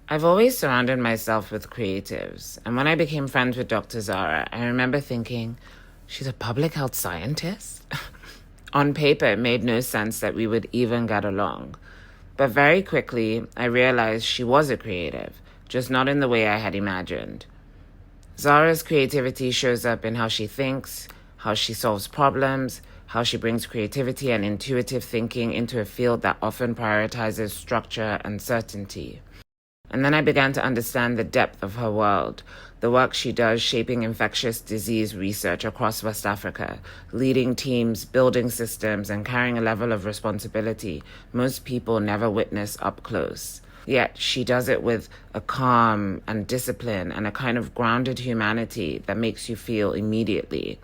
I've always surrounded myself with creatives, and when I became friends with Dr. Zahra, I remember thinking, she's a public health scientist? On paper, it made no sense that we would even get along. But very quickly, I realized she was a creative, just not in the way I had imagined. Zahra's creativity shows up in how she thinks, how she solves problems, how she brings creativity and intuitive thinking into a field that often prioritizes structure and certainty. And then I began to understand the depth of her world, the work she does shaping infectious disease research across West Africa, leading teams, building systems, and carrying a level of responsibility most people never witness up close. Yet she does it with a calm and discipline and a kind of grounded humanity that makes you feel immediately.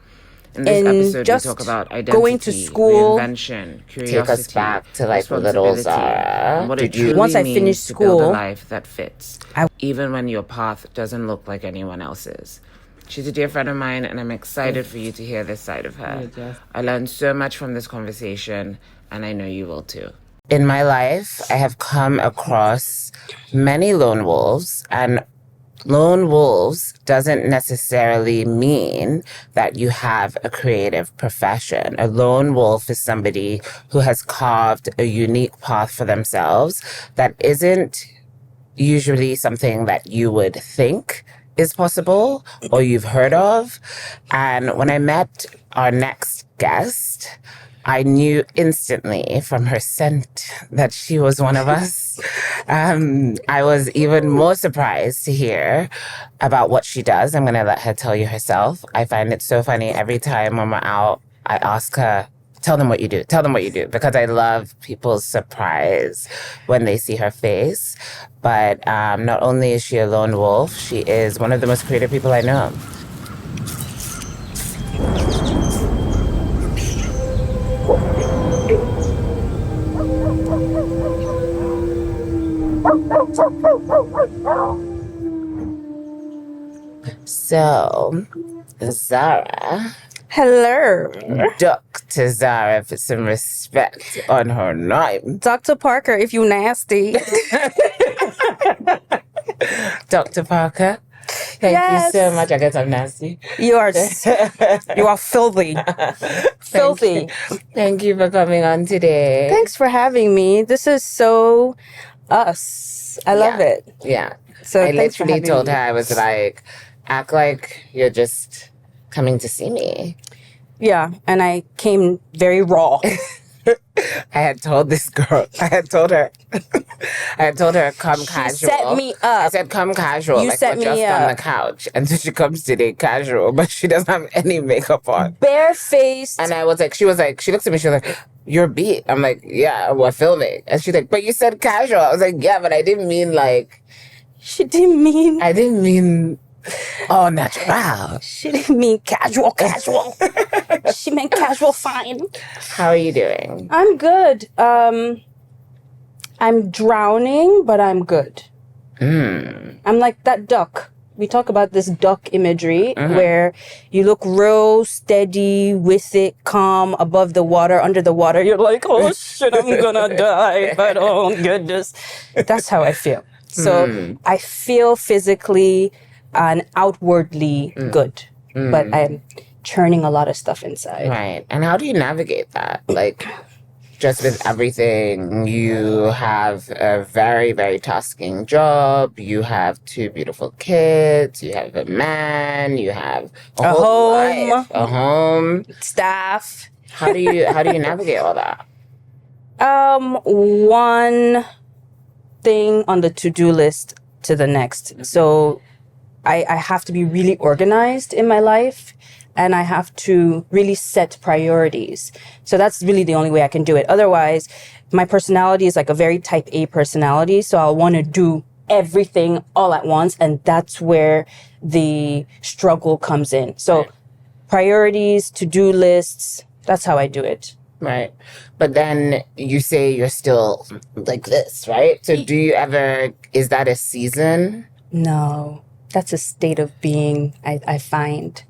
In this episode, we talk about going to identity, school, reinvention, curiosity, take us back to like little responsibility, Zahra. and what it Did you? truly Once I means finished to build a school, life that fits, even when your path doesn't look like anyone else's. She's a dear friend of mine, and I'm excited for you to hear this side of her. I learned so much from this conversation, and I know you will too. In my life, I have come across many lone wolves, and lone wolves doesn't necessarily mean that you have a creative profession. A lone wolf is somebody who has carved a unique path for themselves that isn't usually something that you would think is possible or you've heard of. And when I met our next guest, I knew instantly from her scent that she was one of us. I was even more surprised to hear about what she does. I'm going to let her tell you herself. I find it so funny every time when we're out, I ask her, tell them what you do, tell them what you do, because I love people's surprise when they see her face. But not only is she a lone wolf, she is one of the most creative people I know. So, Zahra, hello, Dr. Zahra, for some respect on her name. Dr. Parker, if you nasty. Dr. Parker, thank you so much. I guess I'm nasty. You are filthy. Filthy. Thank you for coming on today. Thanks for having me. This is so us. I love it. Yeah. So I thanks for literally having told me. her, I was like, act like you're just coming to see me. Yeah, and I came very raw. I had told this girl, I had told her, come casual. She set me up. I said, come casual. You like set we're just me on the up. couch. And so she comes today casual, but she doesn't have any makeup on. Barefaced. And I was like, she looks at me, she was like, you're beat. I'm like, yeah, we're filming. And she's like, but you said casual. I was like, yeah, but I didn't mean like. She didn't mean oh, natural. She didn't mean casual. She meant casual fine. How are you doing? I'm good. I'm drowning, but I'm good. I'm like that duck. We talk about this duck imagery where you look real steady with it, calm above the water, under the water. You're like, oh shit, I'm gonna die. But oh goodness. That's how I feel. So I feel physically and outwardly good, but I'm churning a lot of stuff inside. Right. And how do you navigate that? Like, just with everything, you have a very, very tasking job. You have 2 beautiful kids. You have a man. You have a whole home. life, a home, Staff. How do you navigate all that? One thing on the to-do list to the next. So I have to be really organized in my life, and I have to really set priorities. So that's really the only way I can do it. Otherwise, my personality is like a very type A personality. So I'll want to do everything all at once. And that's where the struggle comes in. So priorities, to-do lists, that's how I do it. Right. But then you say you're still like this, right? So do you ever, is that a season? No, that's a state of being, I find.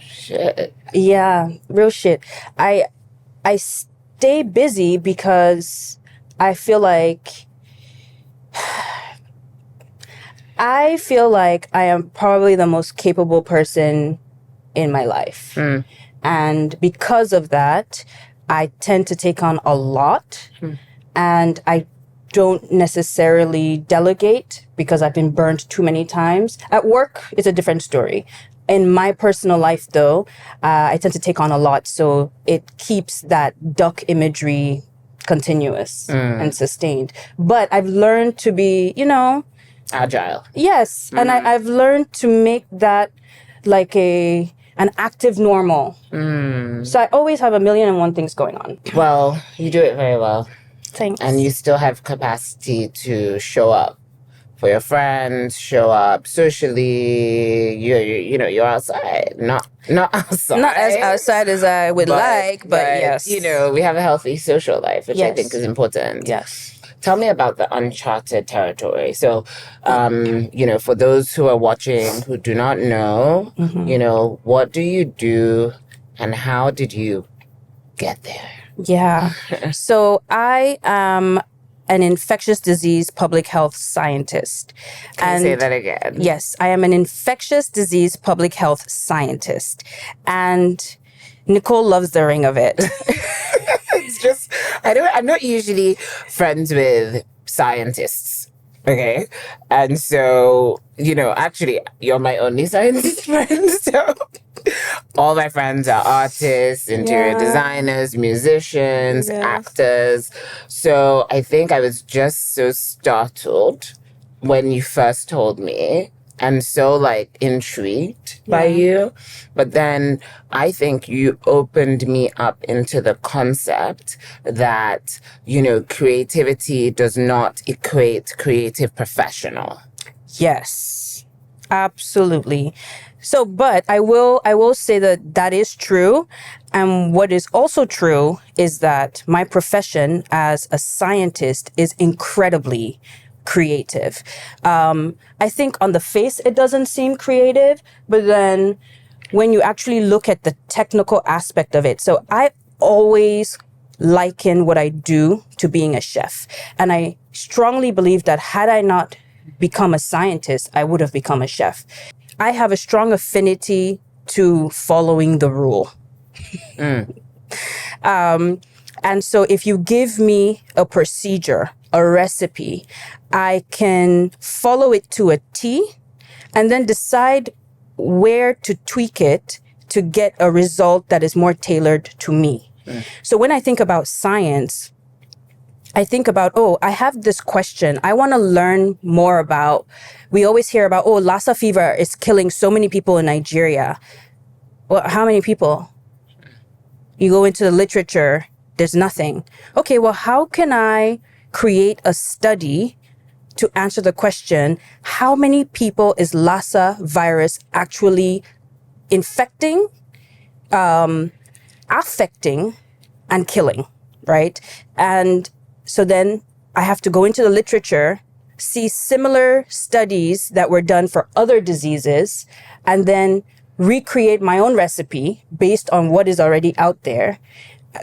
Shit. Yeah, real shit. I stay busy because I feel like I feel like I am probably the most capable person in my life. And because of that, I tend to take on a lot. And I don't necessarily delegate because I've been burned too many times. At work, it's a different story. In my personal life, though, I tend to take on a lot. So it keeps that duck imagery continuous and sustained. But I've learned to be, Agile. yes. And I've learned to make that like an active normal. So I always have a million and one things going on. Well, you do it very well. Thanks. And you still have capacity to show up for your friends, show up socially. You're outside, not outside. Not as outside as I would like, but yes. We have a healthy social life, which I think is important. Yes. Tell me about the uncharted territory. So, for those who are watching who do not know, what do you do and how did you get there? Yeah. So I am an infectious disease public health scientist. Can you say that again? Yes, I am an infectious disease public health scientist. And Nicole loves the ring of it. It's just, I'm not usually friends with scientists. Okay. And so, actually, you're my only scientist friend. So all my friends are artists, interior designers, musicians, actors. So I think I was just so startled when you first told me and so intrigued by you. But then I think you opened me up into the concept that, creativity does not equate creative professional. Yes, absolutely. So, but I will say that is true. And what is also true is that my profession as a scientist is incredibly creative. I think on the face, it doesn't seem creative, but then when you actually look at the technical aspect of it. So I always liken what I do to being a chef. And I strongly believe that had I not become a scientist, I would have become a chef. I have a strong affinity to following the rule. And so if you give me a procedure, a recipe, I can follow it to a T and then decide where to tweak it to get a result that is more tailored to me. So when I think about science, I think about, I have this question. I want to learn more about, we always hear about, Lassa fever is killing so many people in Nigeria. Well, how many people? You go into the literature, there's nothing. Okay, well, how can I create a study to answer the question, how many people is Lassa virus actually infecting, affecting, and killing, right? And so then I have to go into the literature, see similar studies that were done for other diseases, and then recreate my own recipe based on what is already out there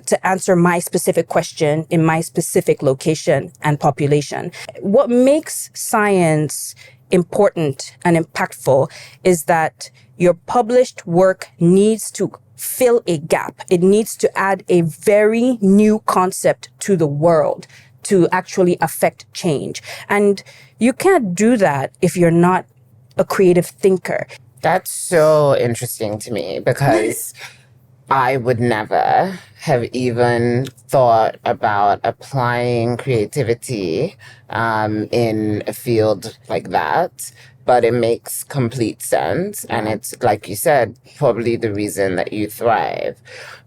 to answer my specific question in my specific location and population. What makes science important and impactful is that your published work needs to fill a gap. It needs to add a very new concept to the world to actually affect change. And you can't do that if you're not a creative thinker. That's so interesting to me because I would never have even thought about applying creativity in a field like that. But it makes complete sense. And it's, like you said, probably the reason that you thrive.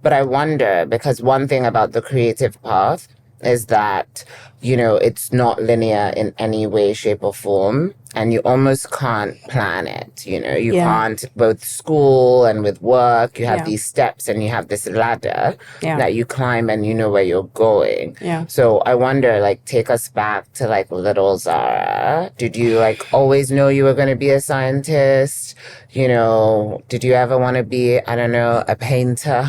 But I wonder, because one thing about the creative path is that, it's not linear in any way, shape, or form. And you almost can't plan it. You can't, both school and with work, you have these steps and you have this ladder that you climb and you know where you're going. So I wonder, take us back to little Zahra. Did you always know you were going to be a scientist? Did you ever want to be, I don't know, a painter?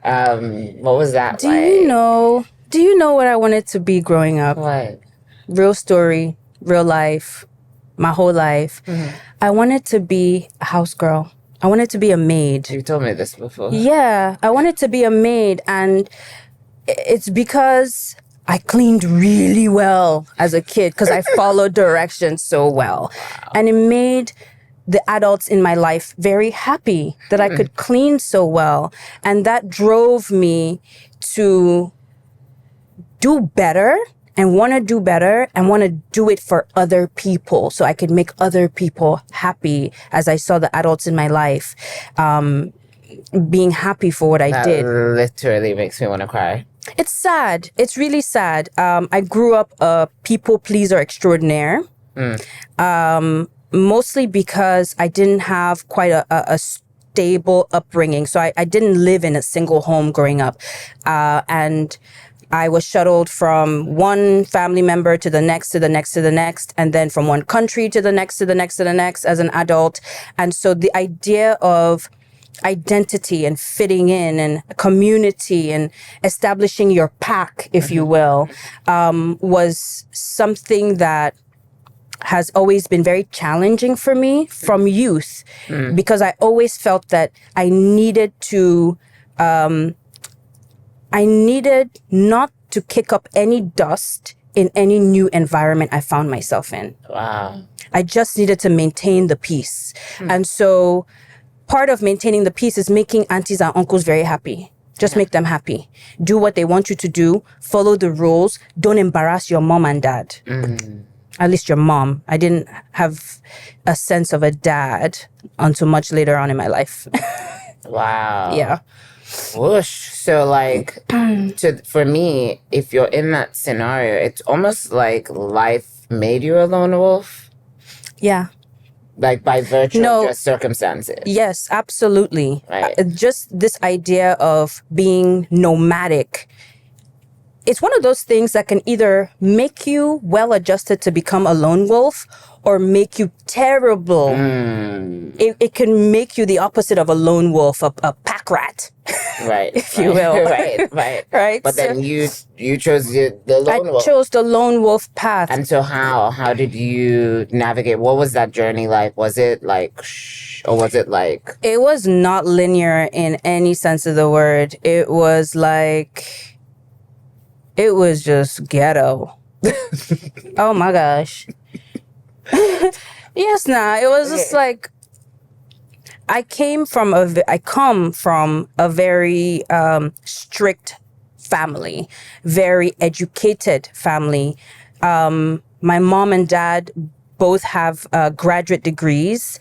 What was that like? Do you know what I wanted to be growing up? What? Real story, real life, my whole life. I wanted to be a house girl. I wanted to be a maid. You told me this before. Yeah, I wanted to be a maid, and it's because I cleaned really well as a kid because I followed directions so well. And it made the adults in my life very happy that I could clean so well. And that drove me to do better and want to do better and want to do it for other people so I could make other people happy as I saw the adults in my life being happy for what I did. Literally makes me want to cry. It's sad. It's really sad. I grew up a people pleaser extraordinaire. Mostly because I didn't have quite a stable upbringing. So I didn't live in a single home growing up. And I was shuttled from one family member to the next, to the next, to the next, and then from one country to the next, to the next, to the next as an adult. And so the idea of identity and fitting in and community and establishing your pack, if you will, was something that has always been very challenging for me from youth, because I always felt that I needed not to kick up any dust in any new environment I found myself in. Wow. I just needed to maintain the peace. And so part of maintaining the peace is making aunties and uncles very happy. Just make them happy. Do what they want you to do. Follow the rules. Don't embarrass your mom and dad. At least your mom. I didn't have a sense of a dad until much later on in my life. Wow. Yeah. Whoosh. So like, for me, if you're in that scenario, it's almost like life made you a lone wolf. Yeah. Like by virtue No. of your circumstances. Yes, absolutely. Right. Just this idea of being nomadic. It's one of those things that can either make you well adjusted to become a lone wolf or make you terrible. It can make you the opposite of a lone wolf, a pack rat. Right. If you will. Right. Right. But So then you chose the lone I wolf. chose the lone wolf path. And so how did you navigate? What was that journey like? Was it like or was it like? It was not linear in any sense of the word. It was just ghetto. Oh my gosh. Yes, it was just like, I come from a very strict family, very educated family. My mom and dad both have graduate degrees,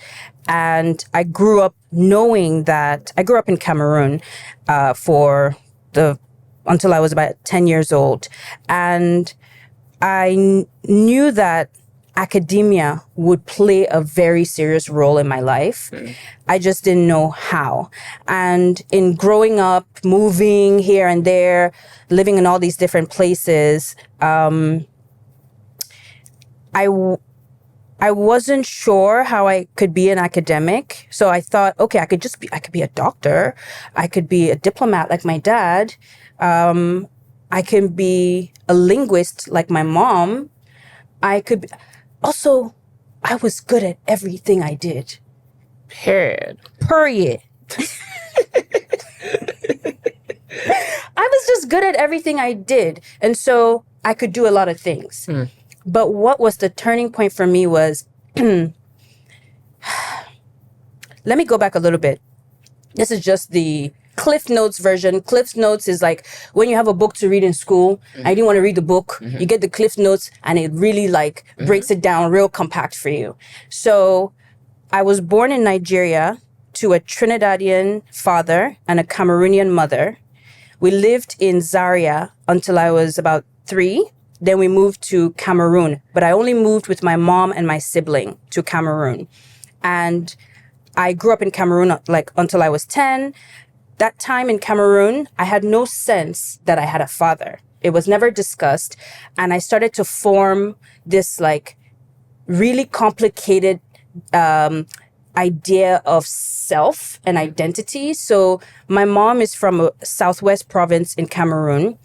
and I grew up knowing that I grew up in Cameroon until I was about 10 years old, and I knew that academia would play a very serious role in my life. I just didn't know how. And in growing up, moving here and there, living in all these different places, I wasn't sure how I could be an academic. So I thought, okay, I could be a doctor. I could be a diplomat like my dad. I can be a linguist like my mom. I was good at everything I did. Period. I was just good at everything I did. And so I could do a lot of things. But what was the turning point for me was, let me go back a little bit. This is just the Cliff Notes version. Cliff Notes is like when you have a book to read in school and you didn't want to read the book, you get the Cliff Notes and it really breaks it down real compact for you. So I was born in Nigeria to a Trinidadian father and a Cameroonian mother. We lived in Zaria until I was about 3. Then we moved to Cameroon, but I only moved with my mom and my sibling to Cameroon. And I grew up in Cameroon until I was 10. That time in Cameroon, I had no sense that I had a father. It was never discussed. And I started to form this really complicated idea of self and identity. So my mom is from a southwest province in Cameroon,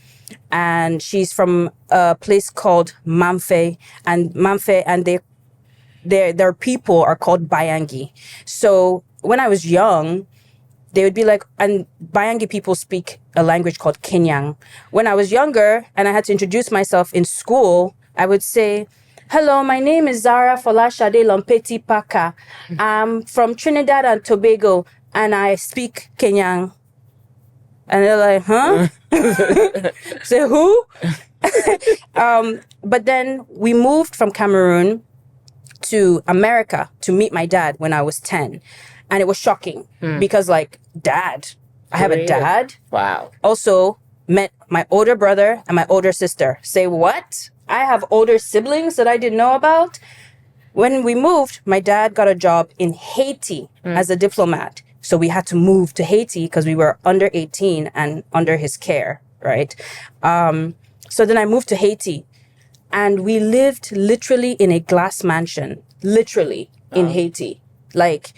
and she's from a place called Mamfe, and their people are called Bayangi. So when I was young, they would be like, and Bayangi people speak a language called Kenyang. When I was younger and I had to introduce myself in school, I would say, hello, my name is Zahra Parker. I'm from Trinidad and Tobago and I speak Kenyang. And they're like, huh? Say who? But then we moved from Cameroon to America to meet my dad when I was 10. And it was shocking because like, dad, I have a dad. Wow. Also met my older brother and my older sister. Say what? I have older siblings that I didn't know about. When we moved, my dad got a job in Haiti as a diplomat. So we had to move to Haiti because we were under 18 and under his care, right? So then I moved to Haiti and we lived literally in a glass mansion, literally in Haiti. Like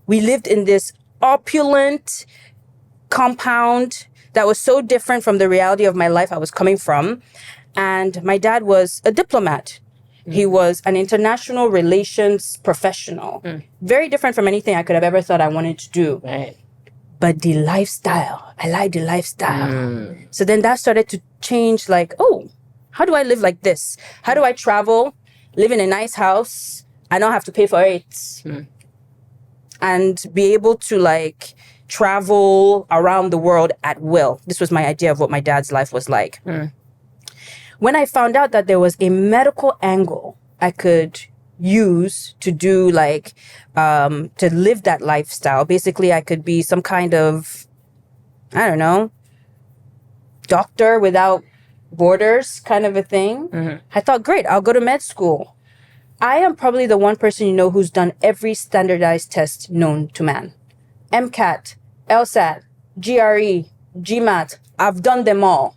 we lived in this opulent compound that was so different from the reality of my life I was coming from. And my dad was a diplomat. He was an international relations professional. Very different from anything I could have ever thought I wanted to do. Right. But the lifestyle, I like the lifestyle. So then that started to change like, oh, how do I live like this? How do I travel, live in a nice house, I don't have to pay for it, and be able to like travel around the world at will. This was my idea of what my dad's life was like. When I found out that there was a medical angle I could use to do like, to live that lifestyle, basically I could be some kind of, I don't know, doctor without borders kind of a thing. I thought, great, I'll go to med school. I am probably the one person you know who's done every standardized test known to man. MCAT, LSAT, GRE, GMAT, I've done them all.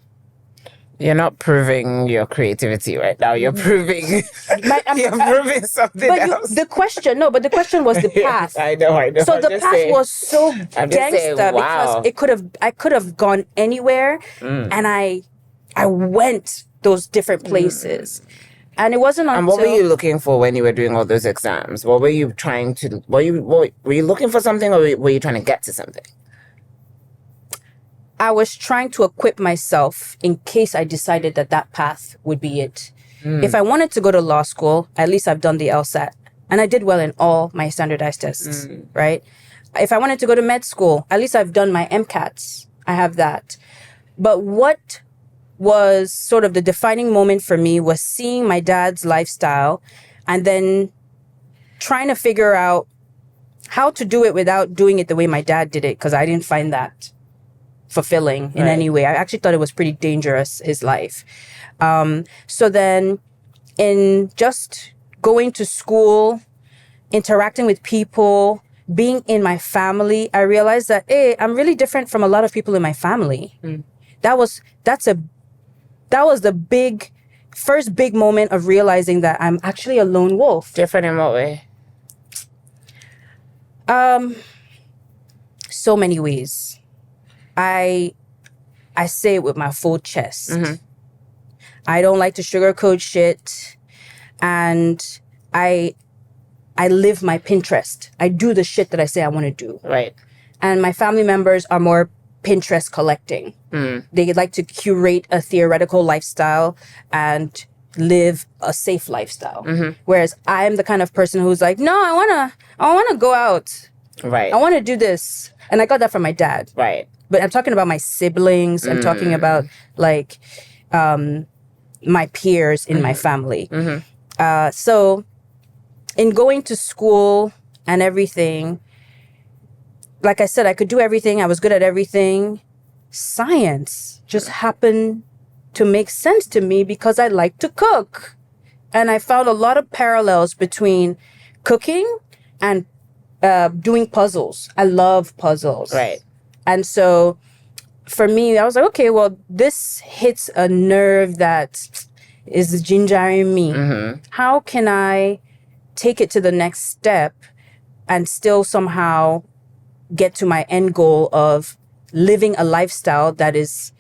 You're not proving your creativity right now. You're proving you're proving something else. The question was the path. I know. So the path was so gangster because I could have gone anywhere, and I went those different places. And it wasn't until... And what were you looking for when you were doing all those exams? What were you trying to... Were you looking for something, or were you trying to get to something? I was trying to equip myself in case I decided that path would be it. If I wanted to go to law school, at least I've done the LSAT. And I did well in all my standardized tests, right? If I wanted to go to med school, at least I've done my MCATs. I have that. But what was sort of the defining moment for me was seeing my dad's lifestyle and then trying to figure out how to do it without doing it the way my dad did it, because I didn't find that fulfilling in any way. I actually thought it was pretty dangerous, his life. So then in just going to school, interacting with people, being in my family, I realized that, hey, I'm really different from a lot of people in my family. That was the first big moment of realizing that I'm actually a lone wolf. Different in what way? So many ways. I say it with my full chest. I don't like to sugarcoat shit, and I live my Pinterest. I do the shit that I say I want to do. Right. And my family members are more Pinterest collecting. They like to curate a theoretical lifestyle and live a safe lifestyle. Whereas I'm the kind of person who's like, no, I wanna go out. Right. I want to do this. And I got that from my dad. Right. But I'm talking about my siblings. I'm talking about like my peers in my family. So in going to school and everything, like I said, I could do everything. I was good at everything. Science just happened to make sense to me because I like to cook. And I found a lot of parallels between cooking and doing puzzles. I love puzzles. Right. And so for me, I was like, okay, well, this hits a nerve that is gingering me. How can I take it to the next step and still somehow get to my end goal of living a lifestyle that is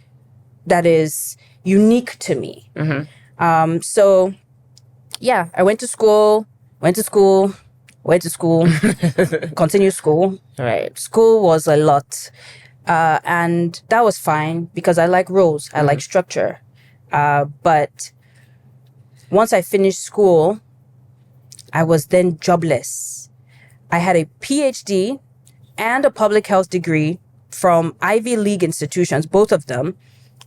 unique to me? So yeah, I went to school, went to school, continued school. Right. School was a lot. And that was fine because I like rules. I like structure. But once I finished school, I was then jobless. I had a PhD and a public health degree from Ivy League institutions, both of them,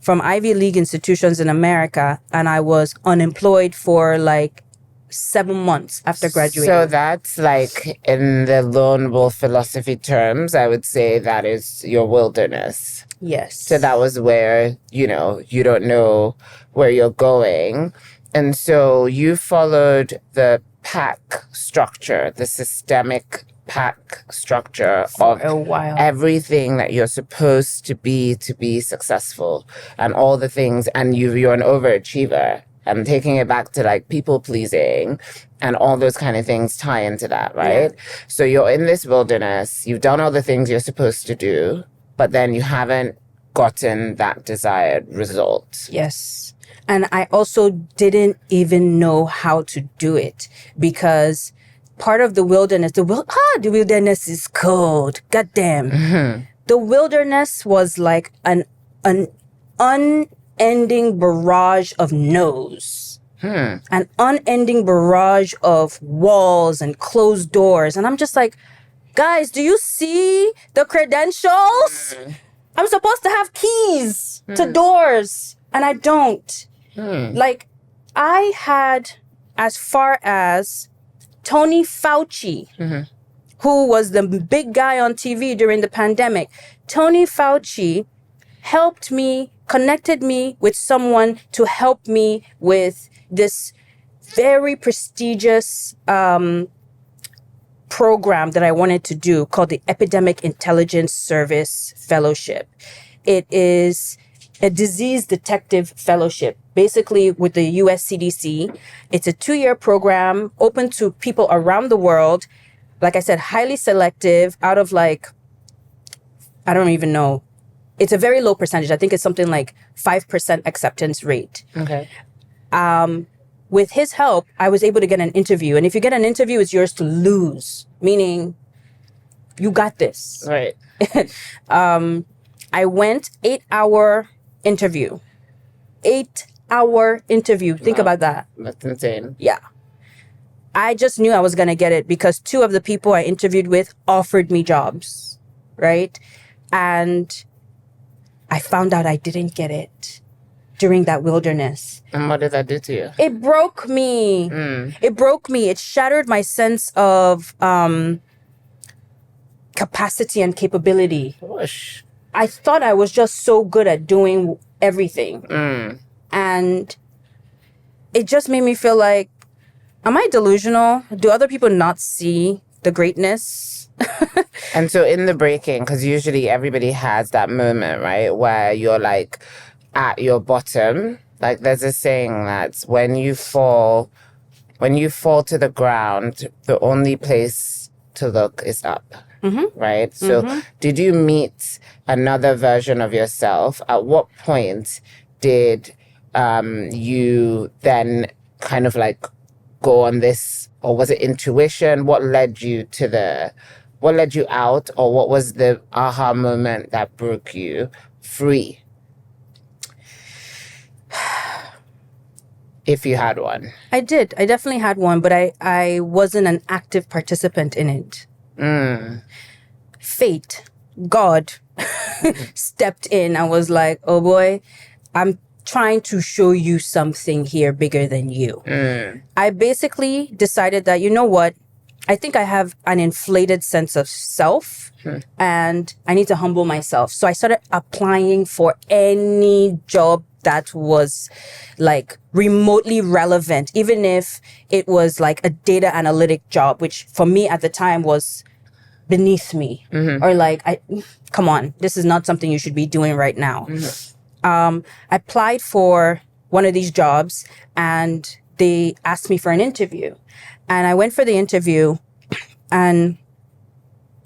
from Ivy League institutions in America. And I was unemployed for like 7 months after graduating. So that's like, in the lone wolf philosophy terms, I would say that is your wilderness. Yes. So that was where, you don't know where you're going. And so you followed the pack structure, the systemic pack structure For of a while. everything that you're supposed to be successful, and all the things, and you're an overachiever. I'm taking it back to like people pleasing, and all those kind of things tie into that, right? Yeah. So you're in this wilderness, you've done all the things you're supposed to do, but then you haven't gotten that desired result. Yes. And I also didn't even know how to do it because part of the wilderness, the wilderness is cold. Goddamn. Mm-hmm. The wilderness was like an unending barrage of no's. An unending barrage of walls and closed doors. And I'm just like, guys, do you see the credentials? I'm supposed to have keys to doors, and I don't. Like, I had as far as Tony Fauci, who was the big guy on TV during the pandemic. Tony Fauci helped me, connected me with someone to help me with this very prestigious program that I wanted to do called the Epidemic Intelligence Service Fellowship. It is a disease detective fellowship, basically with the US CDC. It's a 2-year program open to people around the world. Like I said, highly selective out of like, I don't even know. It's a very low percentage. I think it's something like 5% acceptance rate. Okay. With his help, I was able to get an interview. And if you get an interview, it's yours to lose, meaning you got this. Right. I went 8-hour interview. 8-hour interview. Think about that. That's insane. Yeah. I just knew I was going to get it because 2 of the people I interviewed with offered me jobs, right? And I found out I didn't get it during that wilderness. And what did that do to you? It broke me. It broke me. It shattered my sense of capacity and capability. Whoosh. I thought I was just so good at doing everything. And it just made me feel like, am I delusional? Do other people not see the greatness? And so in the breaking, because usually everybody has that moment, right, where you're like at your bottom. Like there's a saying that when you fall to the ground, the only place to look is up. Right? So did you meet another version of yourself? At what point did you then kind of like go on this, or was it intuition? What led you out, or what was the aha moment that broke you free? If you had one. I did. I definitely had one, but I wasn't an active participant in it. Fate, God, stepped in and was like, oh boy, I'm trying to show you something here bigger than you. I basically decided that, you know what? I think I have an inflated sense of self and I need to humble myself. So I started applying for any job that was like remotely relevant, even if it was like a data analytic job, which for me at the time was beneath me, or like, come on, this is not something you should be doing right now. I applied for one of these jobs and they asked me for an interview, and I went for the interview, and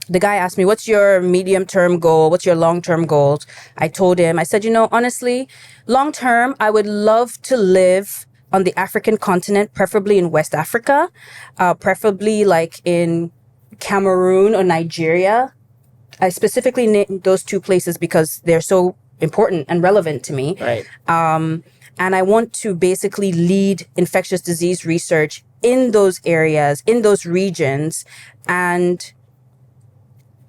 the guy asked me, what's your medium-term goal? What's your long-term goals? I told him, I said, honestly, long-term, I would love to live on the African continent, preferably in West Africa, preferably like in Cameroon or Nigeria. I specifically named those two places because they're so important and relevant to me. Right. And I want to basically lead infectious disease research in those areas, in those regions. And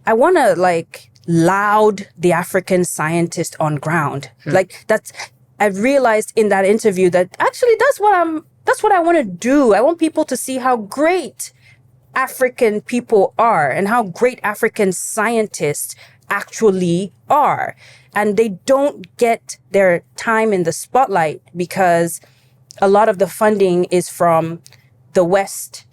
I want to like loud the African scientist on ground. Like I've realized in that interview that actually that's what I want to do. I want people to see how great African people are and how great African scientists actually are. And they don't get their time in the spotlight because a lot of the funding is from the West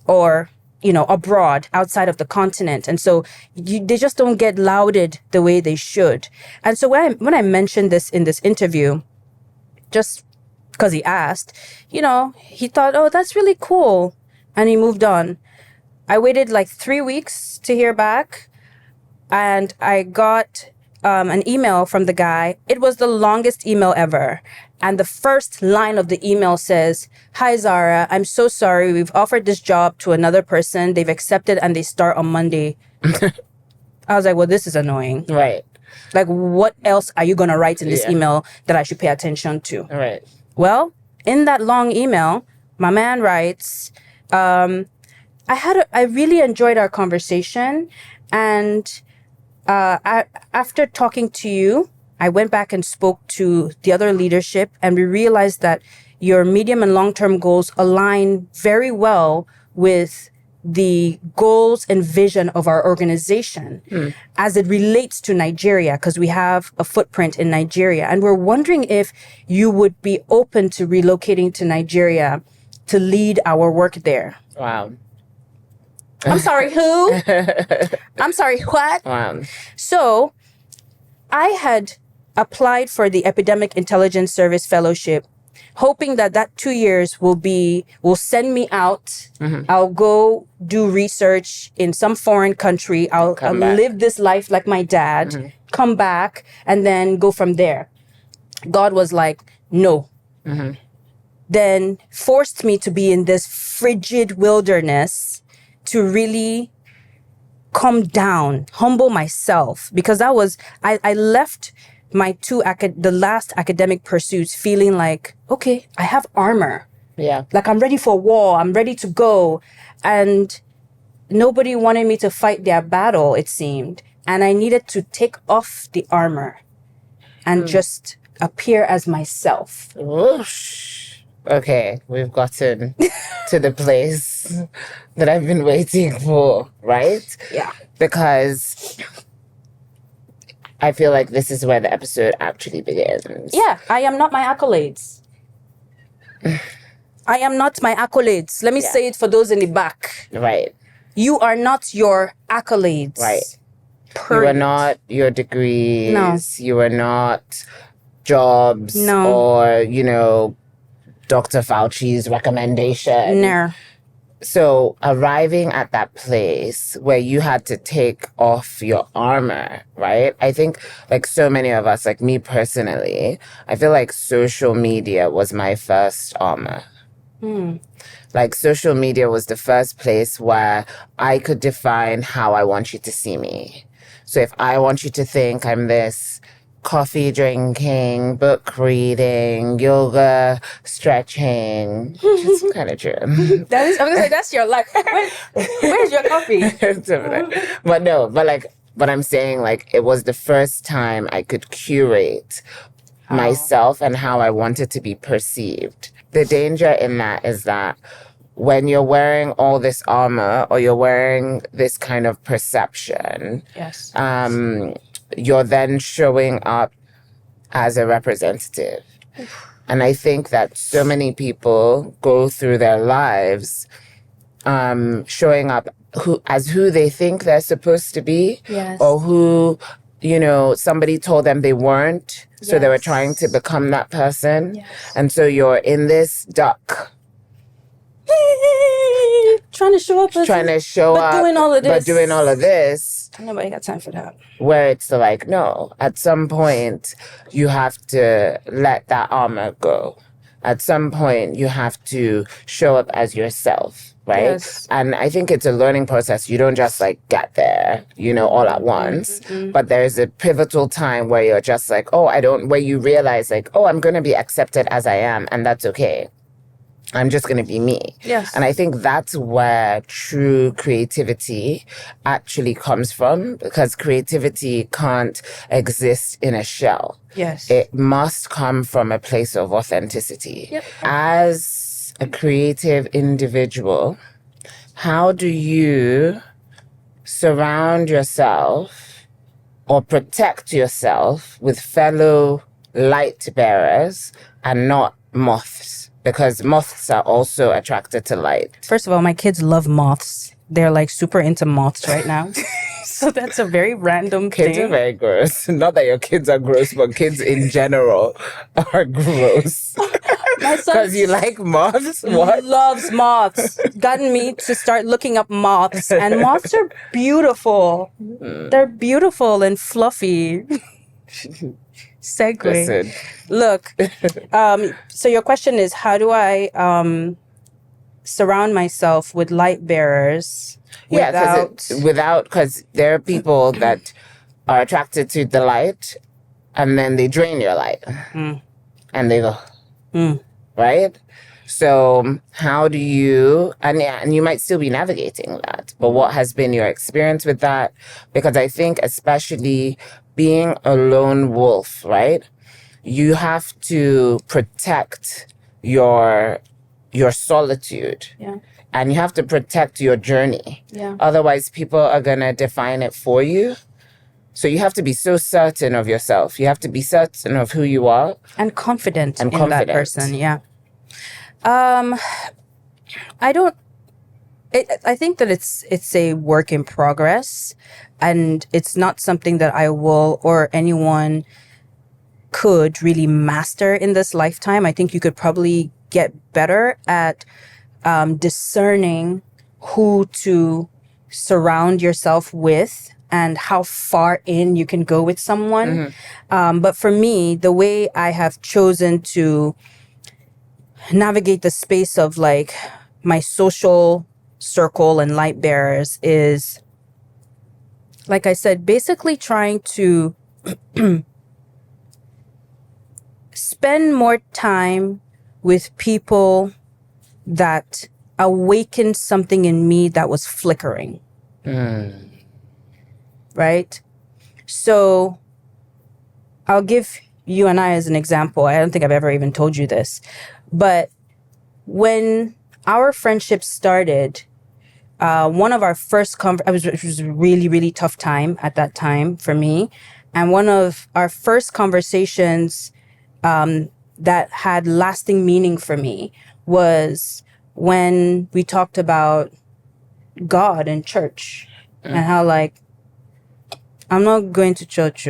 or, you know, abroad, outside of the continent. And so they just don't get lauded the way they should. And so when I mentioned this in this interview, just because he asked, you know, he thought, oh, that's really cool. And he moved on. I waited like 3 weeks to hear back. And I got an email from the guy. It was the longest email ever. And the first line of the email says, "Hi, Zahra. I'm so sorry. We've offered this job to another person. They've accepted and they start on Monday." I was like, well, this is annoying. Right. Like, what else are you going to write in this email that I should pay attention to? Right. Well, in that long email, my man writes, I really enjoyed our conversation. And after talking to you, I went back and spoke to the other leadership, and we realized that your medium and long-term goals align very well with the goals and vision of our organization as it relates to Nigeria, because we have a footprint in Nigeria. And we're wondering if you would be open to relocating to Nigeria to lead our work there. Wow. I'm sorry, who? I'm sorry, what? Wow. So I had applied for the Epidemic Intelligence Service Fellowship, hoping that 2 years will send me out. I'll go do research in some foreign country. I'll live this life like my dad, come back, and then go from there. God was like, no. Then forced me to be in this frigid wilderness to really calm down, humble myself, because I left my the last academic pursuits feeling like, okay, I have armor. Yeah. Like I'm ready for war. I'm ready to go. And nobody wanted me to fight their battle, it seemed. And I needed to take off the armor and just appear as myself. Whoosh. Okay, we've gotten to the place that I've been waiting for, right? Yeah. Because I feel like this is where the episode actually begins. Yeah, I am not my accolades. I am not my accolades. Let me say it for those in the back. Right. You are not your accolades. Right. You are not your degrees. No. You are not jobs. No. Or, you know, Dr. Fauci's recommendation. No. So arriving at that place where you had to take off your armor, right? I think like so many of us, like me personally, I feel like social media was my first armor. Like social media was the first place where I could define how I want you to see me. So if I want you to think I'm this coffee drinking, book reading, yoga, stretching, which is kind of true. I'm gonna say that's your life. Where's your coffee? But I'm saying like it was the first time I could curate myself and how I wanted to be perceived. The danger in that is that when you're wearing all this armor or you're wearing this kind of perception, yes. You're then showing up as a representative. And I think that so many people go through their lives showing up as who they think they're supposed to be, yes. or who, you know, somebody told them they weren't. So yes. they were trying to become that person. Yes. And so you're in this duck. Trying to show up. But doing all of this. Nobody got time for that. Where it's like, no, at some point you have to let that armor go. At some point, you have to show up as yourself, right? Yes. And I think it's a learning process. You don't just like get there, all at once. But there's a pivotal time where you're just like, where you realize like, I'm going to be accepted as I am, and that's okay. I'm just going to be me. Yes. And I think that's where true creativity actually comes from, because creativity can't exist in a shell. Yes. It must come from a place of authenticity. Yep. As a creative individual, how do you surround yourself or protect yourself with fellow light bearers and not moths? Because moths are also attracted to light. First of all, my kids love moths. They're like super into moths right now. So that's a very random Kids thing. are very gross. Not that your kids are gross, but kids in general are gross. My son Because you like moths? What? loves moths. Gotten me to start looking up moths. And moths are beautiful. They're beautiful and fluffy. Segue. Listen. Look, so your question is, how do I surround myself with light bearers because there are people that are attracted to the light and then they drain your light and they go, right? So how do you, and you might still be navigating that, but what has been your experience with that? Because I think especially being a lone wolf, right? You have to protect your solitude. Yeah. And you have to protect your journey. Yeah. Otherwise, people are going to define it for you. So you have to be so certain of yourself. You have to be certain of who you are. And confident And in confident. that person, yeah. I think that it's a work in progress, and it's not something that I will or anyone could really master in this lifetime. I think you could probably get better at discerning who to surround yourself with and how far in you can go with someone. But for me, the way I have chosen to navigate the space of like my social circle and light bearers is, like I said, basically trying to spend more time with people that awakened something in me that was flickering. Right? So I'll give you and I as an example. I don't think I've ever even told you this, but when our friendship started, one of our first it was a really, really tough time at that time for me. And one of our first conversations that had lasting meaning for me was when we talked about God and church and how like, I'm not going to church,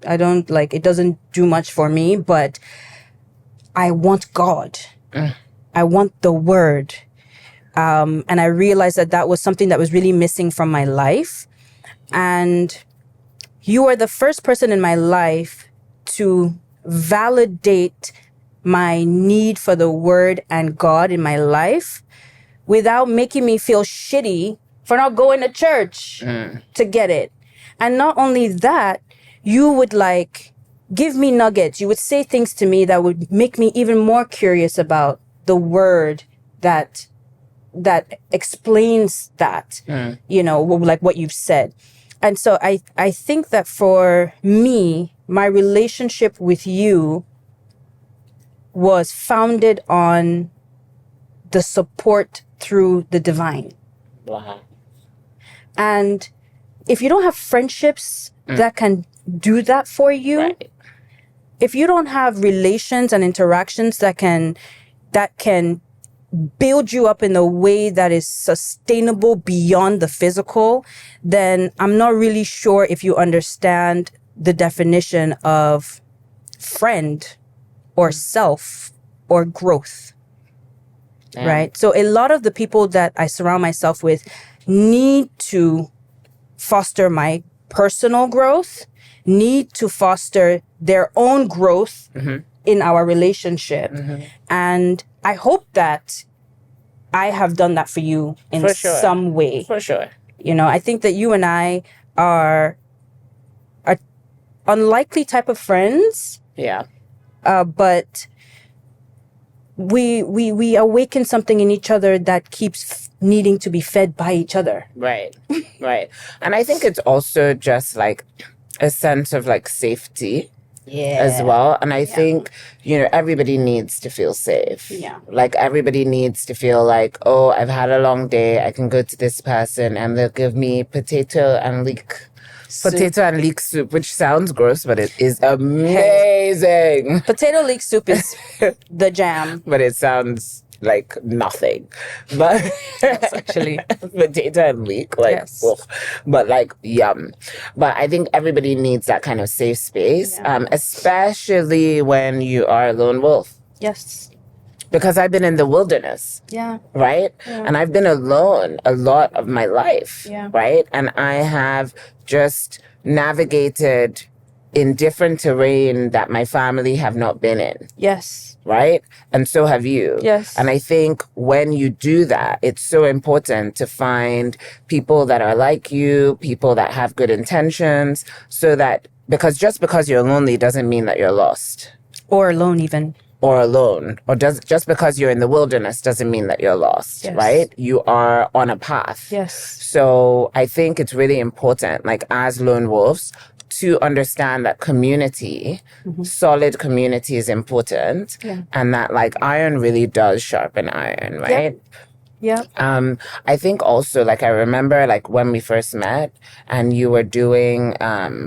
I don't like, it doesn't do much for me, but I want God. I want the word. And I realized that was something that was really missing from my life. And you are the first person in my life to validate my need for the word and God in my life without making me feel shitty for not going to church to get it. And not only that, you would like give me nuggets. You would say things to me that would make me even more curious about the word that explains that, like what you've said. And so I think that for me, my relationship with you was founded on the support through the divine. Wow. And if you don't have friendships that can do that for you, Right. if you don't have relations and interactions that can build you up in a way that is sustainable beyond the physical, then I'm not really sure if you understand the definition of friend or self or growth. Yeah. Right? So a lot of the people that I surround myself with need to foster my personal growth, need to foster their own growth in our relationship. And I hope that I have done that for you in For sure. some way. For sure. You know, I think that you and I are a unlikely type of friends, Yeah. but we awaken something in each other that keeps needing to be fed by each other. Right. Right. And I think it's also just like a sense of like safety as well. And I think, you know, everybody needs to feel safe. Yeah. Like everybody needs to feel like, oh, I've had a long day. I can go to this person and they'll give me potato and leek soup, which sounds gross, but it is amazing. Potato leek soup is the jam. But it sounds like nothing. But Yes, actually. potato and leek, like, Yes. ugh. But like, yum. But I think everybody needs that kind of safe space, especially when you are a lone wolf. Yes. Because I've been in the wilderness, Yeah. right? And I've been alone a lot of my life, Yeah. right? And I have just navigated in different terrain that my family have not been in, Yes. right? And so have you. Yes. And I think when you do that, it's so important to find people that are like you, people that have good intentions, so that, because just because you're lonely doesn't mean that you're lost. Or alone even. Or alone, or just because you're in the wilderness doesn't mean that you're lost, Yes. right? You are on a path. Yes. So I think it's really important, like as lone wolves, to understand that community, solid community is important, and that like iron really does sharpen iron, right? Yeah. I think also, like, I remember like when we first met and you were doing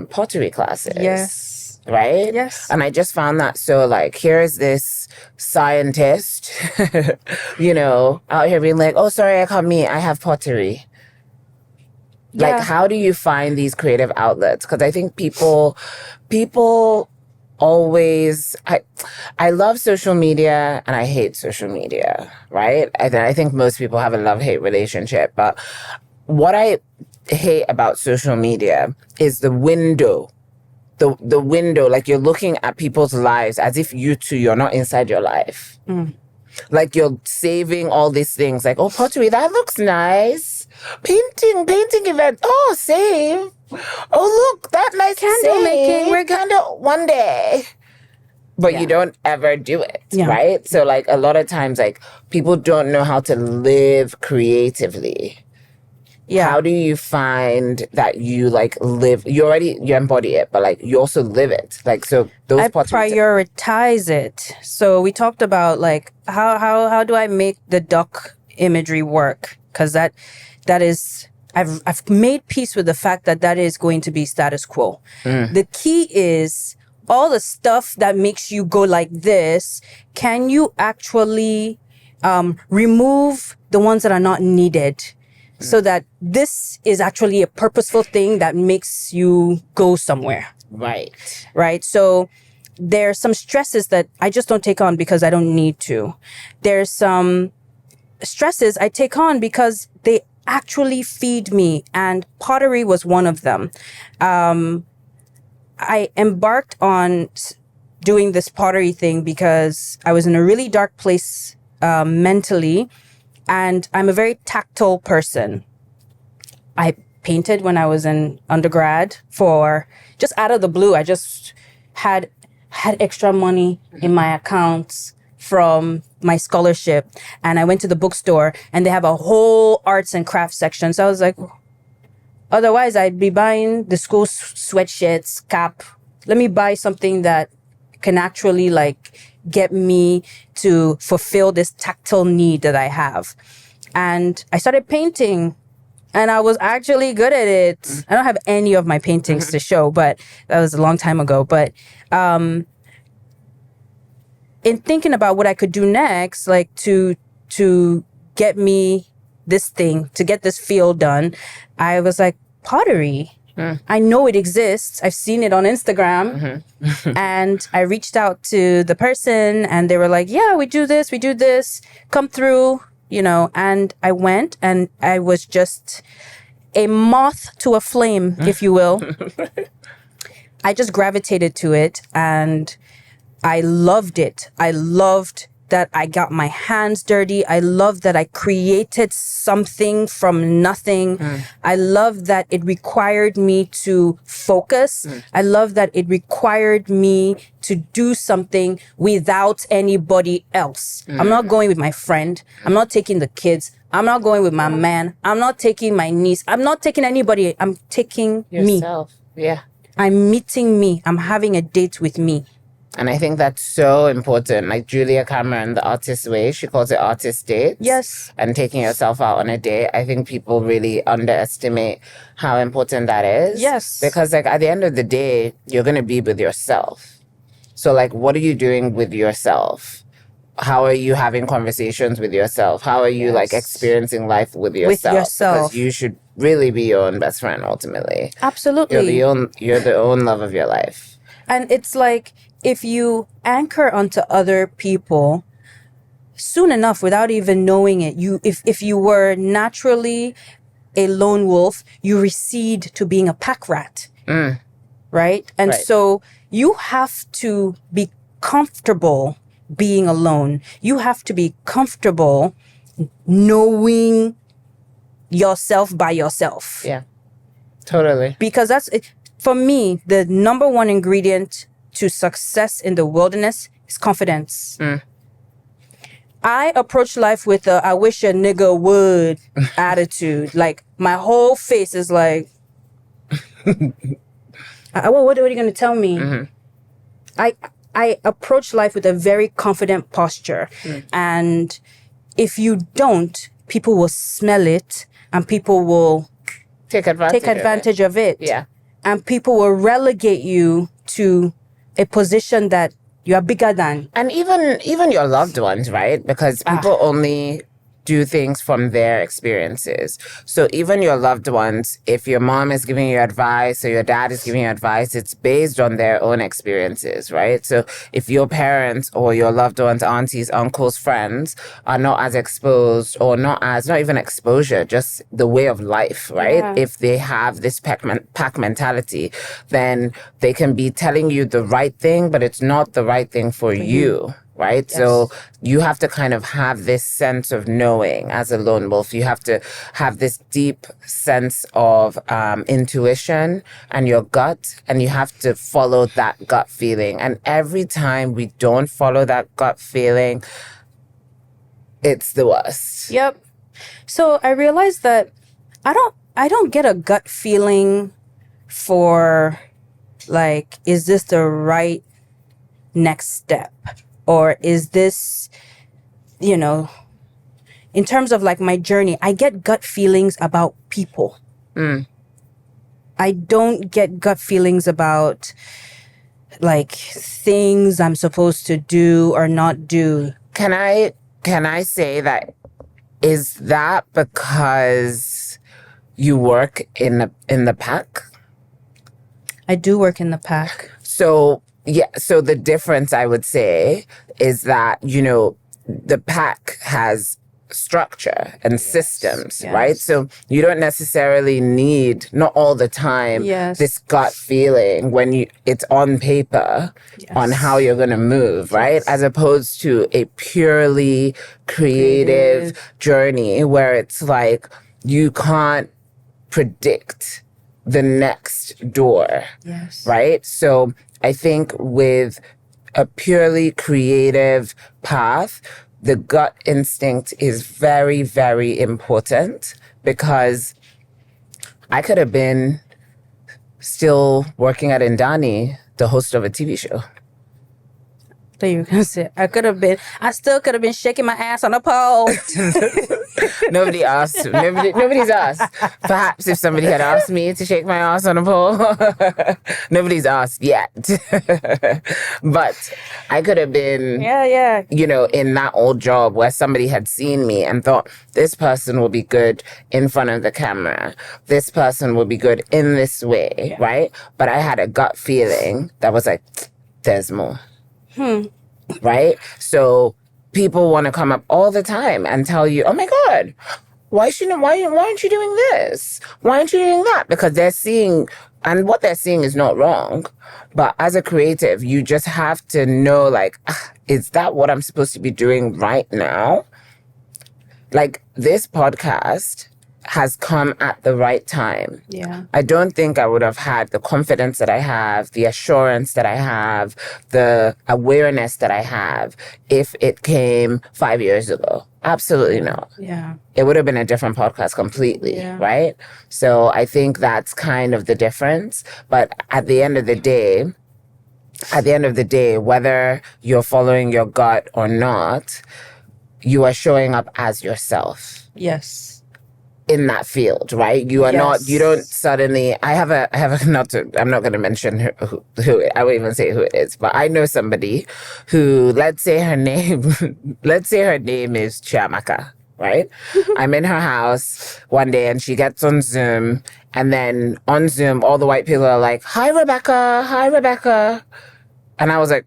pottery classes. Yes. Right? Yes. And I just found that so like, here's this scientist, you know, out here being like, oh, sorry, I can't meet. I have pottery. Yeah. Like, how do you find these creative outlets? Because I think people always, I love social media and I hate social media, right? I think most people have a love-hate relationship. But what I hate about social media is the window. The window, like you're looking at people's lives as if you're not inside your life. Like you're saving all these things, like, oh, pottery, that looks nice. Painting event, oh, save. Oh, look, that nice Candle making, we're candle one day. But you don't ever do it, right? So like a lot of times, like people don't know how to live creatively. Yeah. How do you find that you like live? You embody it, but like you also live it. Like so, those I parts. prioritize it. So we talked about like how do I make the duck imagery work? Because that is I've made peace with the fact that is going to be status quo. The key is all the stuff that makes you go like this. Can you actually remove the ones that are not needed? So that this is actually a purposeful thing that makes you go somewhere. Right. Right. So there's some stresses that I just don't take on because I don't need to. There's some stresses I take on because they actually feed me. And pottery was one of them. I embarked on doing this pottery thing because I was in a really dark place mentally. And I'm a very tactile person. I painted when I was in undergrad for just out of the blue. I just had extra money in my accounts from my scholarship. And I went to the bookstore and they have a whole arts and crafts section. So I was like, otherwise I'd be buying the school sweatshirts, cap. Let me buy something that can actually like get me to fulfill this tactile need that I have. And I started painting and I was actually good at it. I don't have any of my paintings to show, but that was a long time ago. But in thinking about what I could do next, like to get me this thing, to get this field done, I was like, pottery. I know it exists. I've seen it on Instagram. And I reached out to the person and they were like, yeah, we do this, come through, you know. And I went and I was just a moth to a flame, if you will. I just gravitated to it. And I loved it. I loved that I got my hands dirty. I loved that I created something from nothing. I loved that it required me to focus. I loved that it required me to do something without anybody else. I'm not going with my friend. I'm not taking the kids. I'm not going with my man. I'm not taking my niece. I'm not taking anybody. I'm taking Yourself. Yeah. I'm meeting me. I'm having a date with me. And I think that's so important. Like Julia Cameron, The Artist's Way, she calls it artist dates. Yes. And taking yourself out on a date. I think people really underestimate how important that is. Yes. Because like at the end of the day, you're going to be with yourself. So like, what are you doing with yourself? How are you having conversations with yourself? How are you like experiencing life with yourself? Because you should really be your own best friend ultimately. Absolutely. You're the own love of your life. And it's like, if you anchor onto other people, soon enough, without even knowing it, if you were naturally a lone wolf, you recede to being a pack rat, right? And so you have to be comfortable being alone. You have to be comfortable knowing yourself by yourself. Yeah, totally. Because that's, for me, the number one ingredient to success in the wilderness is confidence. I approach life with a I wish a nigga would attitude. Like my whole face is like, what are you going to tell me? I approach life with a very confident posture. And if you don't, people will smell it and people will take advantage of it. Yeah. And people will relegate you to a position that you are bigger than. And even your loved ones, right? Because people only do things from their experiences. So even your loved ones, if your mom is giving you advice or your dad is giving you advice, it's based on their own experiences, right? So if your parents or your loved ones, aunties, uncles, friends are not as exposed or not even exposure, just the way of life, right? Yeah. If they have this pack mentality, then they can be telling you the right thing, but it's not the right thing for you. Right? Yes. So you have to kind of have this sense of knowing as a lone wolf. You have to have this deep sense of intuition and your gut, and you have to follow that gut feeling. And every time we don't follow that gut feeling, it's the worst. Yep. So I realized that I don't get a gut feeling for like, is this the right next step? Or is this, in terms of like my journey, I get gut feelings about people. I don't get gut feelings about like things I'm supposed to do or not do. Can I say that, is that because you work in the pack? I do work in the pack. So the difference I would say is that, the pack has structure and systems, right? So you don't necessarily need, not all the time, this gut feeling when it's on paper on how you're going to move, right? As opposed to a purely creative journey where it's like you can't predict the next door, right? So I think with a purely creative path, the gut instinct is very, very important, because I could have been still working at Indani, the host of a TV show. So you were gonna say I still could have been shaking my ass on a pole. Nobody asked. Nobody's asked. Perhaps if somebody had asked me to shake my ass on a pole, nobody's asked yet. But I could have been, in that old job where somebody had seen me and thought, this person will be good in front of the camera. This person will be good in this way, right? But I had a gut feeling that was like, there's more. Right? So people want to come up all the time and tell you, oh my God, why aren't you doing this? Why aren't you doing that? Because they're seeing, and what they're seeing is not wrong. But as a creative, you just have to know, like, is that what I'm supposed to be doing right now? Like, this podcast has come at the right time. Yeah. I don't think I would have had the confidence that I have, the assurance that I have, the awareness that I have if it came 5 years ago. Absolutely not. Yeah. It would have been a different podcast completely, right? So I think that's kind of the difference. But at the end of the day, whether you're following your gut or not, you are showing up as yourself. Yes. In that field, right? You are not, you don't suddenly, I'm not going to mention who, I won't even say who it is, but I know somebody who, let's say her name is Chiamaka, right? I'm in her house one day and she gets on Zoom, and then on Zoom, all the white people are like, hi, Rebecca. And I was like,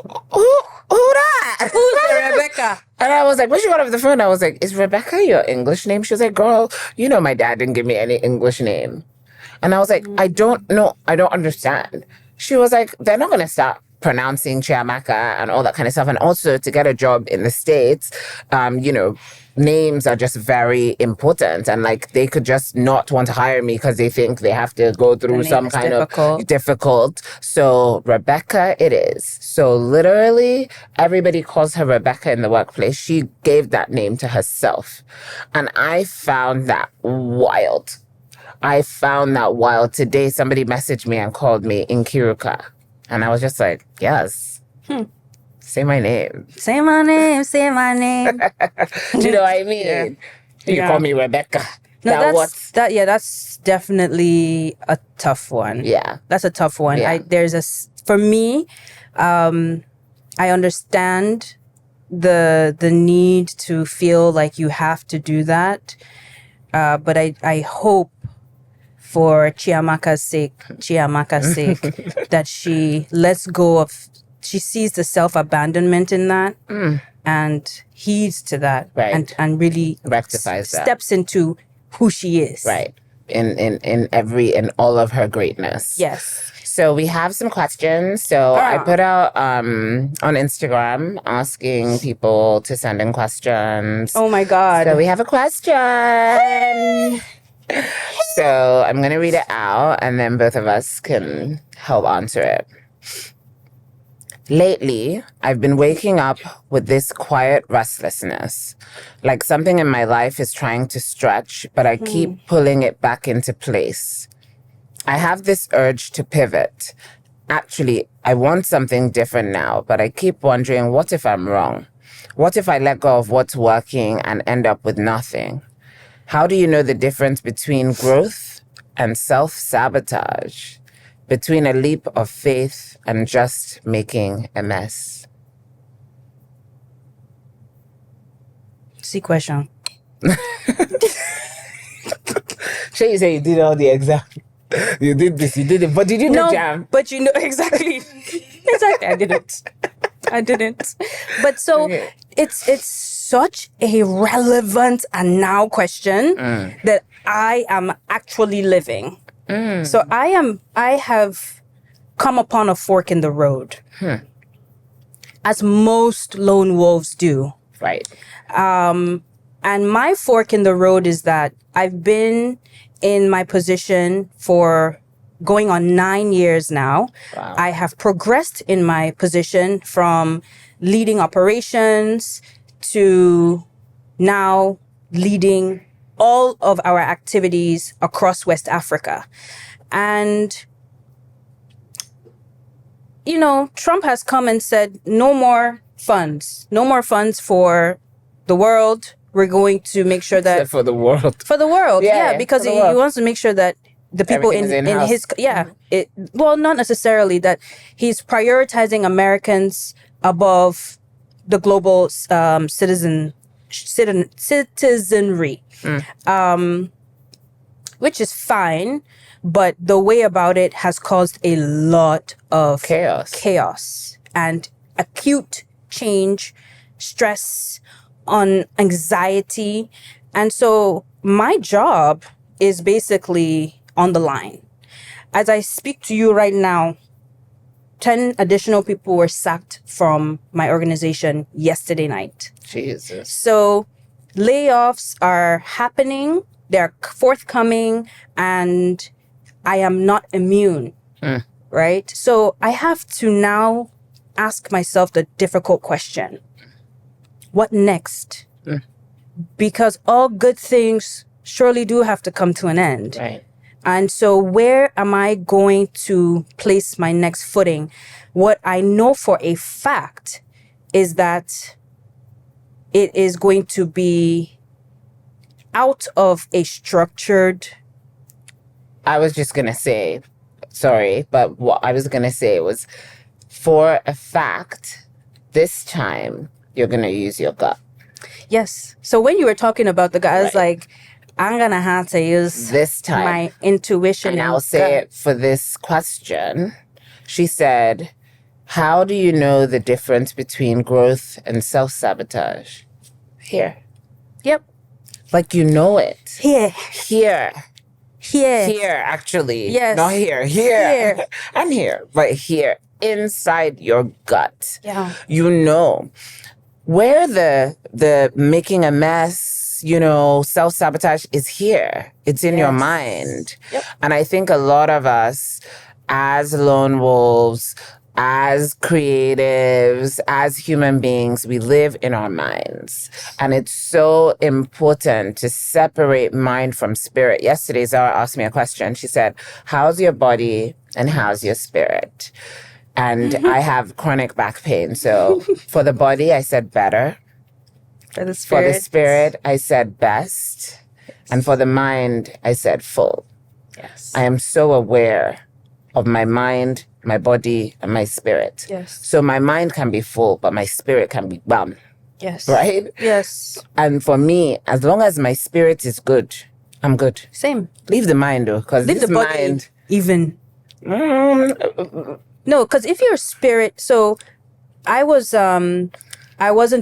who that? Who's Rebecca? And I was like, when she got off the phone, I was like, is Rebecca your English name? She was like, girl, you know my dad didn't give me any English name. And I was like, I don't know. I don't understand. She was like, they're not going to stop pronouncing Chiamaka and all that kind of stuff. And also to get a job in the States, names are just very important. And like, they could just not want to hire me because they think they have to go through some kind of difficult. So Rebecca it is. So literally everybody calls her Rebecca in the workplace. She gave that name to herself. And I found that wild. Today, somebody messaged me and called me Inkiruka. And I was just like, yes. Say my name. Say my name. Say my name. Do you know what I mean? You call me Rebecca. No, that's definitely a tough one. Yeah. That's a tough one. Yeah. For me, I understand the need to feel like you have to do that. But I hope for Chiamaka's sake, that she lets go of, she sees the self-abandonment in that and heeds to that, right. and really rectifies that. Steps into who she is. Right. In all of her greatness. Yes. So we have some questions. So I put out on Instagram asking people to send in questions. Oh my God. So we have a question. So I'm going to read it out and then both of us can help answer it. Lately, I've been waking up with this quiet restlessness. Like something in my life is trying to stretch, but I keep pulling it back into place. I have this urge to pivot. Actually, I want something different now, but I keep wondering, what if I'm wrong? What if I let go of what's working and end up with nothing? How do you know the difference between growth and self-sabotage? Between a leap of faith and just making a mess? See question. Sure, you say you did all the exam. You did this, you did it, but did you not jam? But you know, exactly. I didn't. But so it's such a relevant and now question that I am actually living. So I have come upon a fork in the road, as most lone wolves do. Right. And my fork in the road is that I've been in my position for going on 9 years now. Wow. I have progressed in my position from leading operations to now leading all of our activities across West Africa. And, Trump has come and said, no more funds for the world. We're going to make sure that... Except for the world. For the world, yeah, because he wants to make sure that the people in his... not necessarily that he's prioritizing Americans above the global citizenry. Which is fine, but the way about it has caused a lot of chaos and acute change, stress, on anxiety, And so my job is basically on the line. As I speak to you right now, 10 additional people were sacked from my organization yesterday night. Jesus. So layoffs are happening, they're forthcoming, and I am not immune, right? So I have to now ask myself the difficult question. What next? Because all good things surely do have to come to an end. Right. And so where am I going to place my next footing? What I know for a fact is that it is going to be out of a structured... I was just going to say, sorry, but what I was going to say was, for a fact, this time you're going to use your gut. Yes. So when you were talking about the guy, I was Right. like, I'm going to have to use This time. my intuition. And I'll say it for this question. She said, how do you know the difference between growth and self-sabotage? Here. Yep. Like you know it. Here. Here. Here. Here, actually. Yes. Not here. Here. Here. And here. But here. Inside your gut. Yeah. You know. Where the making a mess, self-sabotage is here. It's in your Yes. mind. Yep. And I think a lot of us, as lone wolves, as creatives, as human beings, we live in our minds. And it's so important to separate mind from spirit. Yesterday, Zahra asked me a question. She said, how's your body and how's your spirit? And I have chronic back pain. So for the body, I said better. For the For spirit. the spirit, I said best. And for the mind, I said full. Yes. I am so aware of my mind, my body, and my spirit. Yes. So my mind can be full, but my spirit can be bum, Yes. right? Yes. And for me, as long as my spirit is good, I'm good. Same. Leave the mind though, because Leave this the body mind... even. No, because if your spirit, so I wasn't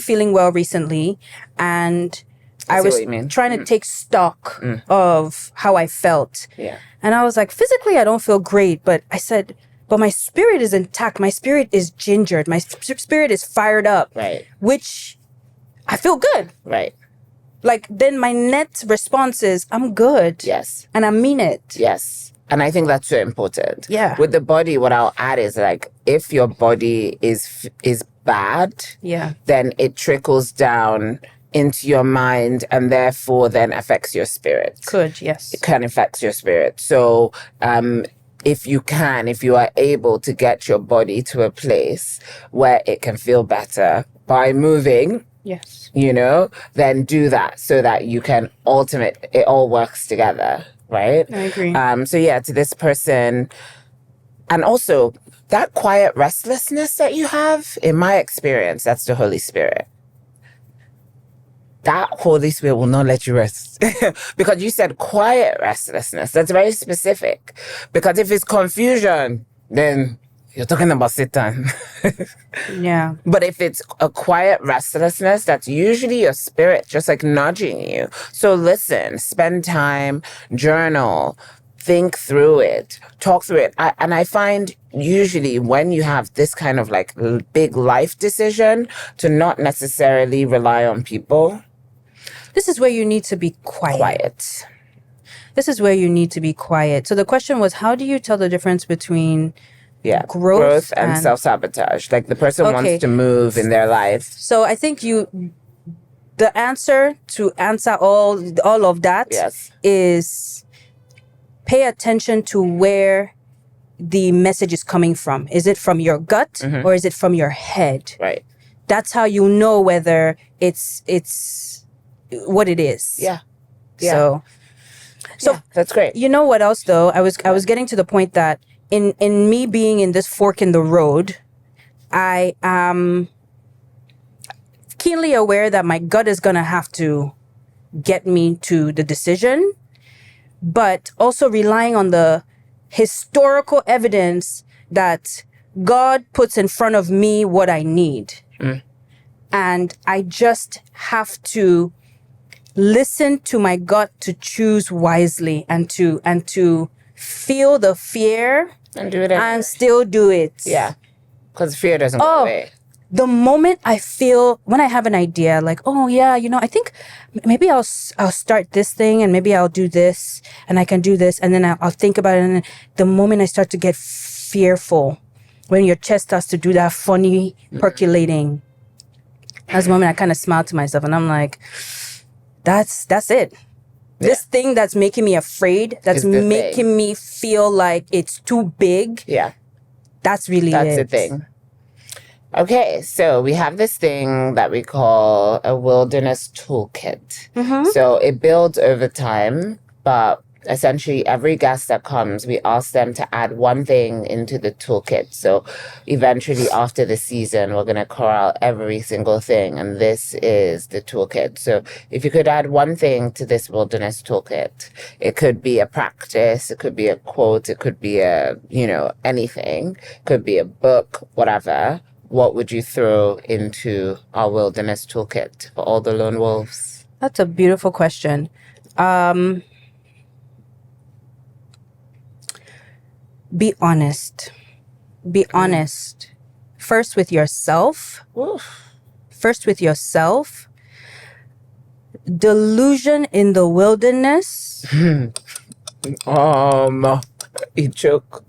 feeling well recently, and I see was what you mean. trying to take stock of how I felt. Yeah. And I was like, physically, I don't feel great, but I said, but my spirit is intact. My spirit is gingered. My spirit is fired up. Right. Which I feel good. Right. Like, then my net response is, I'm good. Yes. And I mean it. Yes. And I think that's so important. Yeah. With the body, what I'll add is like, if your body is bad, Yeah. then it trickles down into your mind and therefore then affects your spirit. Could, yes. It can affect your spirit. So, if you are able to get your body to a place where it can feel better by moving, Yes. then do that so that you can it all works together. Right? I agree. So yeah, to this person, and also that quiet restlessness that you have, in my experience, that's the Holy Spirit. That Holy Spirit will not let you rest. Because you said quiet restlessness. That's very specific. Because if it's confusion, then you're talking about Satan. Yeah. But if it's a quiet restlessness, that's usually your spirit just like nudging you. So listen, spend time, journal, think through it, talk through it. And I find usually when you have this kind of like big life decision, to not necessarily rely on people. This is where you need to be quiet. This is where you need to be quiet. So the question was, how do you tell the difference between growth and self-sabotage? Like the person Okay. wants to move in their life. So I think the answer to answer all of that Yes. is pay attention to where the message is coming from. Is it from your gut or is it from your head? Right. That's how you know whether it's what it is. Yeah. So Yeah, that's great. you know what else though? I was getting to the point that in me being in this fork in the road, I am keenly aware that my gut is gonna have to get me to the decision, but also relying on the historical evidence that God puts in front of me what I need. And I just have to listen to my gut to choose wisely and to feel the fear And do it and anyway. still do it. Yeah. Because fear doesn't go away. The moment I feel, when I have an idea, like, oh yeah, I think maybe I'll start this thing and maybe I'll do this and I can do this, and then I'll think about it, and then the moment I start to get fearful, when your chest starts to do that funny percolating, that's the moment I kind of smile to myself and I'm like, that's it. Yeah. This thing that's making me afraid, that's making me feel like it's too big. Yeah. That's really That's it. the thing. Okay, so we have this thing that we call a wilderness toolkit. So it builds over time, but essentially every guest that comes, we ask them to add one thing into the toolkit. So eventually after the season, we're going to corral every single thing, and this is the toolkit. So if you could add one thing to this wilderness toolkit, it could be a practice, it could be a quote, it could be anything, it could be a book, whatever. What would you throw into our wilderness toolkit for all the lone wolves? That's a beautiful question. Be honest. Be honest. First with yourself. Delusion in the wilderness. It choke.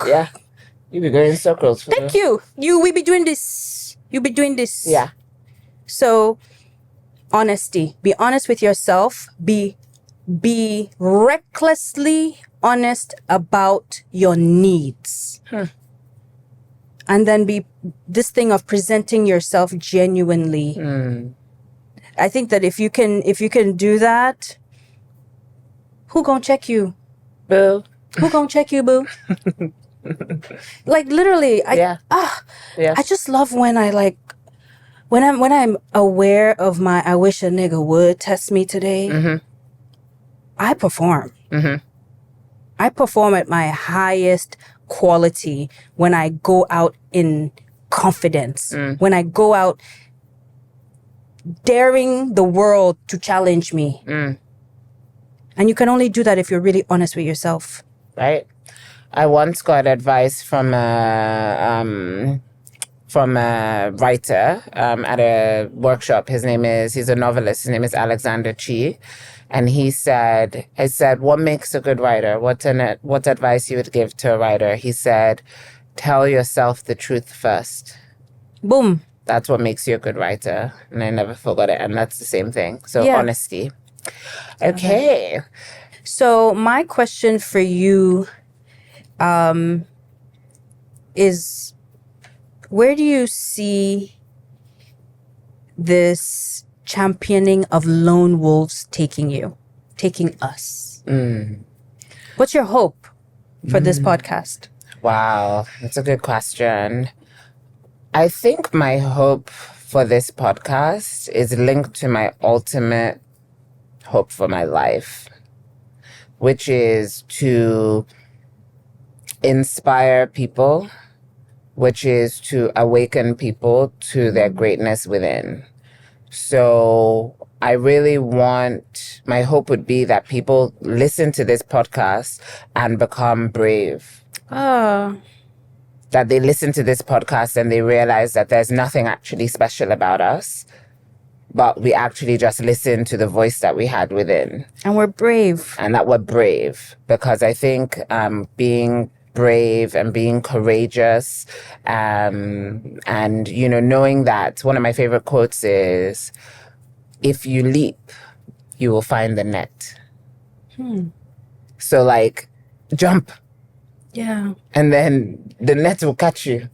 Yeah. You be going in circles. Thank you. We be doing this. You be doing this. Yeah. So, honesty. Be honest with yourself. Be recklessly honest about your needs. And then be this thing of presenting yourself genuinely. I think that if you can do that, who gonna check you? Boo. Who gonna check you, boo? Like literally, I just love when when I'm aware of I wish a nigga would test me today. I perform. I perform at my highest quality when I go out in confidence. When I go out daring the world to challenge me. And you can only do that if you're really honest with yourself. Right. I once got advice from a writer at a workshop. He's a novelist. His name is Alexander Chi. And I said, what makes a good writer? What advice you would give to a writer? He said, tell yourself the truth first. Boom. That's what makes you a good writer. And I never forgot it. And that's the same thing. So honesty. Okay. So my question for you is, where do you see this championing of lone wolves taking us? What's your hope for this podcast? Wow, that's a good question. I think my hope for this podcast is linked to my ultimate hope for my life, which is to inspire people, which is to awaken people to their greatness within. So I really my hope would be that people listen to this podcast and become brave. That they listen to this podcast and they realize that there's nothing actually special about us, but we actually just listen to the voice that we had within. And we're brave. And that we're brave. Because I think being brave and being courageous and knowing that, one of my favorite quotes is, if you leap, you will find the net. So jump. Yeah. And then the net will catch you.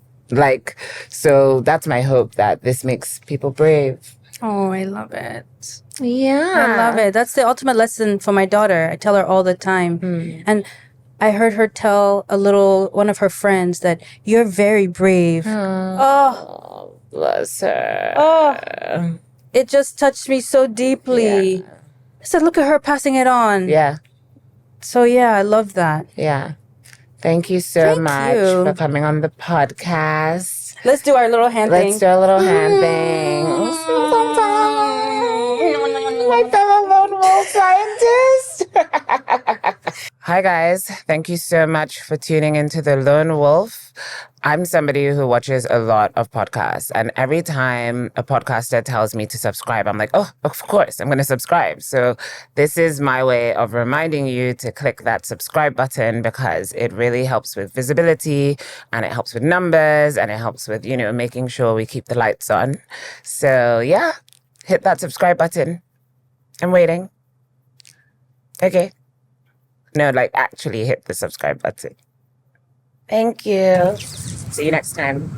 So that's my hope, that this makes people brave. Oh, I love it. Yeah. I love it. That's the ultimate lesson for my daughter. I tell her all the time. And I heard her tell one of her friends that you're very brave. Oh, bless her. Oh, it just touched me so deeply. Yeah. I said, look at her passing it on. Yeah. So yeah, I love that. Yeah. Thank you so much for coming on the podcast. Let's do our little hand thing. Let's do a little hand thing. My scientist. Hi, guys. Thank you so much for tuning into The Lone Wolf. I'm somebody who watches a lot of podcasts, and every time a podcaster tells me to subscribe, I'm like, oh, of course, I'm going to subscribe. So this is my way of reminding you to click that subscribe button because it really helps with visibility and it helps with numbers and it helps with, making sure we keep the lights on. So yeah, hit that subscribe button. I'm waiting. Okay. No, actually hit the subscribe button. Thank you. See you next time.